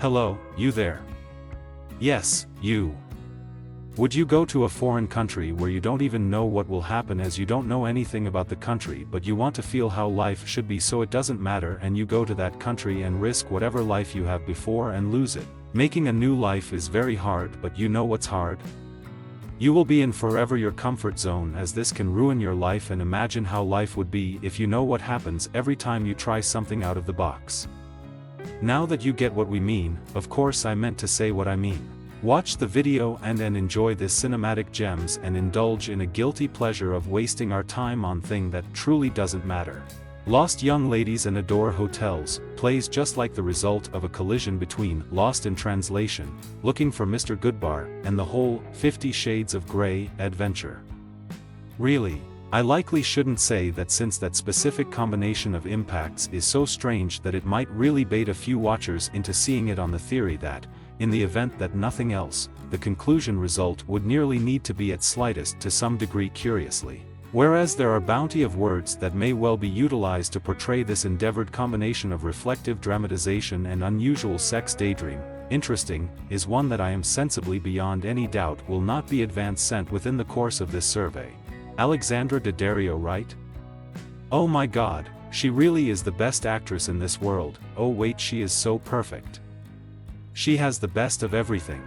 Hello, you there? Yes, you. Would you go to a foreign country where you don't even know what will happen, as you don't know anything about the country, but you want to feel how life should be so it doesn't matter, and you go to that country and risk whatever life you have before and lose it? Making a new life is very hard, but you know what's hard? You will be in forever your comfort zone, as this can ruin your life, and imagine how life would be if you know what happens every time you try something out of the box. Now that you get what we mean, of course I meant to say what I mean. Watch the video and enjoy this cinematic gems and indulge in a guilty pleasure of wasting our time on thing that truly doesn't matter. Lost Young Ladies and Adore Hotels plays just like the result of a collision between Lost in Translation, Looking for Mr. Goodbar, and the whole 50 Shades of Grey adventure. Really, I likely shouldn't say that, since that specific combination of impacts is so strange that it might really bait a few watchers into seeing it on the theory that, in the event that nothing else, the conclusion result would nearly need to be at slightest to some degree curiously. Whereas there are bounty of words that may well be utilized to portray this endeavored combination of reflective dramatization and unusual sex daydream, interesting is one that I am sensibly beyond any doubt will not be advance sent within the course of this survey. Alexandra Daddario, right? Oh my god, she really is the best actress in this world. Oh wait, she is so perfect. She has the best of everything.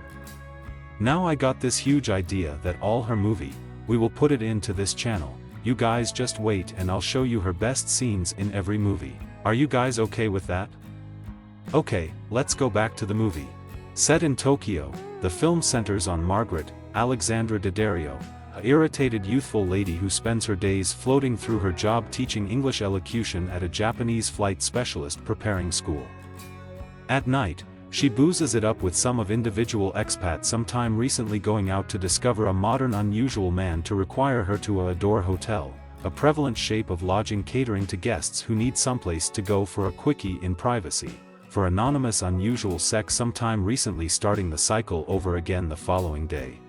Now I got this huge idea that all her movie, we will put it into this channel. You guys just wait and I'll show you her best scenes in every movie. Are you guys okay with that? Okay, let's go back to the movie. Set in Tokyo, the film centers on Margaret, Alexandra Daddario, an irritated youthful lady who spends her days floating through her job teaching English elocution at a Japanese flight specialist preparing school. At night, she boozes it up with some of individual expat sometime recently going out to discover a modern unusual man to require her to a Adore Hotel, a prevalent shape of lodging catering to guests who need someplace to go for a quickie in privacy, for anonymous unusual sex sometime recently, starting the cycle over again the following day.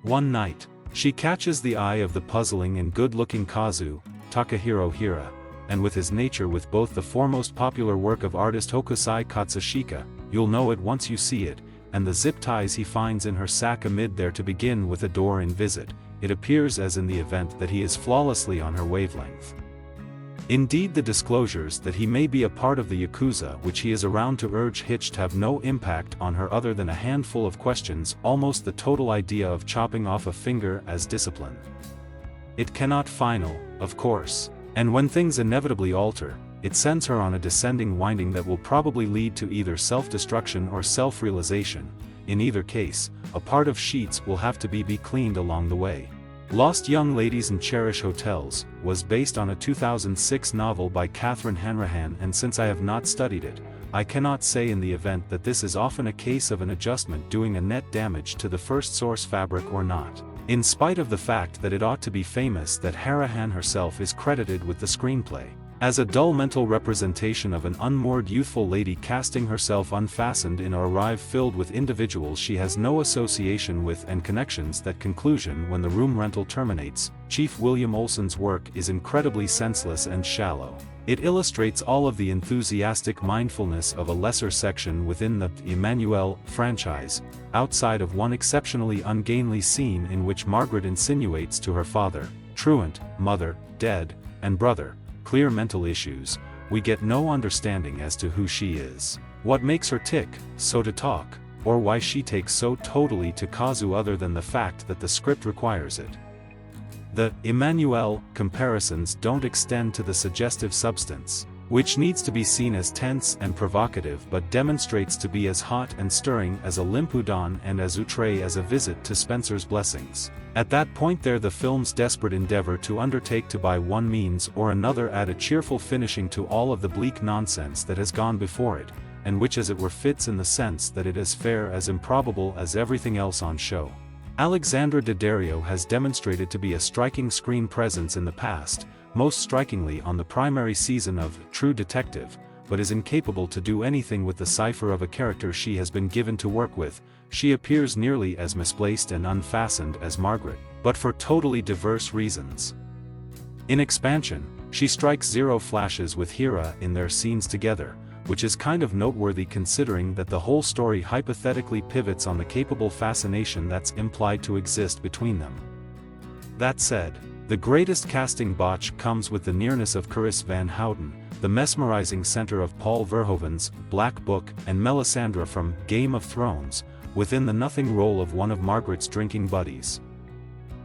One night, she catches the eye of the puzzling and good-looking Kazu, Takahiro Hira, and with his nature with both the foremost popular work of artist Hokusai Katsushika, you'll know it once you see it, and the zip ties he finds in her sack amid there to begin with Adore in visit, it appears as in the event that he is flawlessly on her wavelength. Indeed, the disclosures that he may be a part of the Yakuza which he is around to urge Hitch have no impact on her other than a handful of questions, almost the total idea of chopping off a finger as discipline. It cannot final, of course. And when things inevitably alter, it sends her on a descending winding that will probably lead to either self-destruction or self-realization. In either case, a part of sheets will have to be cleaned along the way. Lost Young Ladies and Cherish Hotels was based on a 2006 novel by Catherine Hanrahan, and since I have not studied it, I cannot say in the event that this is often a case of an adjustment doing a net damage to the first source fabric or not, in spite of the fact that it ought to be famous that Hanrahan herself is credited with the screenplay. As a dull mental representation of an unmoored youthful lady casting herself unfastened in a arrive filled with individuals she has no association with and connections, that conclusion when the room rental terminates, Chief William Olsen's work is incredibly senseless and shallow. It illustrates all of the enthusiastic mindfulness of a lesser section within the Emmanuelle franchise, outside of one exceptionally ungainly scene in which Margaret insinuates to her father, truant, mother, dead, and brother, clear mental issues, we get no understanding as to who she is, what makes her tick, so to talk, or why she takes so totally to Kazu other than the fact that the script requires it. The Emmanuelle comparisons don't extend to the suggestive substance, which needs to be seen as tense and provocative but demonstrates to be as hot and stirring as a limpudon and as outre as a visit to Spencer's Blessings. At that point there, the film's desperate endeavor to undertake to by one means or another add a cheerful finishing to all of the bleak nonsense that has gone before it, and which as it were fits in the sense that it is fair as improbable as everything else on show. Alexandra Daddario has demonstrated to be a striking screen presence in the past, most strikingly on the primary season of True Detective, but is incapable to do anything with the cipher of a character she has been given to work with. She appears nearly as misplaced and unfastened as Margaret, but for totally diverse reasons. In Expansion, she strikes zero flashes with Hira in their scenes together, which is kind of noteworthy considering that the whole story hypothetically pivots on the capable fascination that's implied to exist between them. That said, the greatest casting botch comes with the nearness of Carice Van Houten, the mesmerizing center of Paul Verhoeven's Black Book, and Melisandre from Game of Thrones, within the nothing role of one of Margaret's drinking buddies.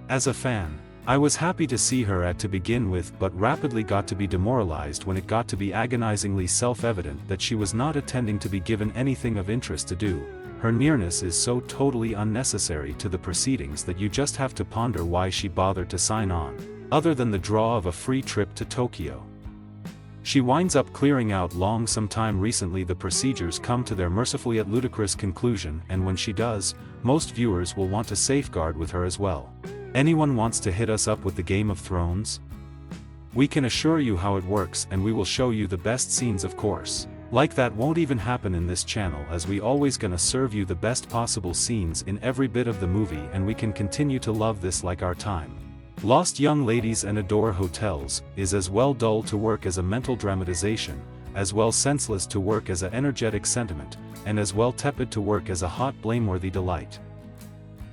As a fan, I was happy to see her to begin with, but rapidly got to be demoralized when it got to be agonizingly self-evident that she was not attending to be given anything of interest to do. Her nearness is so totally unnecessary to the proceedings that you just have to ponder why she bothered to sign on, other than the draw of a free trip to Tokyo. She winds up clearing out sometime recently. The procedures come to their mercifully yet ludicrous conclusion, and when she does, most viewers will want to safeguard with her as well. Anyone wants to hit us up with the Game of Thrones? We can assure you how it works, and we will show you the best scenes, of course. Like that won't even happen in this channel, as we always gonna serve you the best possible scenes in every bit of the movie, and we can continue to love this like our time. Lost Young Ladies and Adore Hotels is as well dull to work as a mental dramatization, as well senseless to work as an energetic sentiment, and as well tepid to work as a hot blameworthy delight.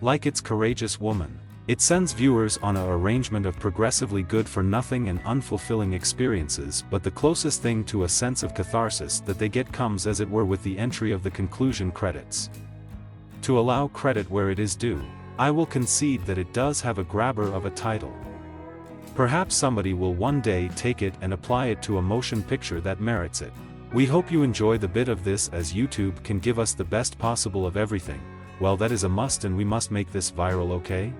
Like its courageous woman, it sends viewers on an arrangement of progressively good-for-nothing and unfulfilling experiences, but the closest thing to a sense of catharsis that they get comes as it were with the entry of the conclusion credits. To allow credit where it is due, I will concede that it does have a grabber of a title. Perhaps somebody will one day take it and apply it to a motion picture that merits it. We hope you enjoy the bit of this, as YouTube can give us the best possible of everything. Well, that is a must, and we must make this viral, okay?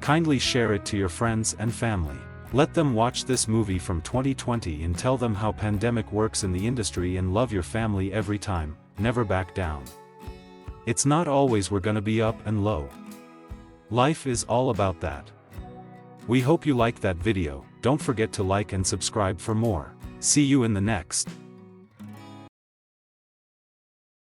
Kindly share it to your friends and family. Let them watch this movie from 2020 and tell them how pandemic works in the industry, and love your family every time, never back down. It's not always we're gonna be up and low. Life is all about that. We hope you liked that video. Don't forget to like and subscribe for more. See you in the next.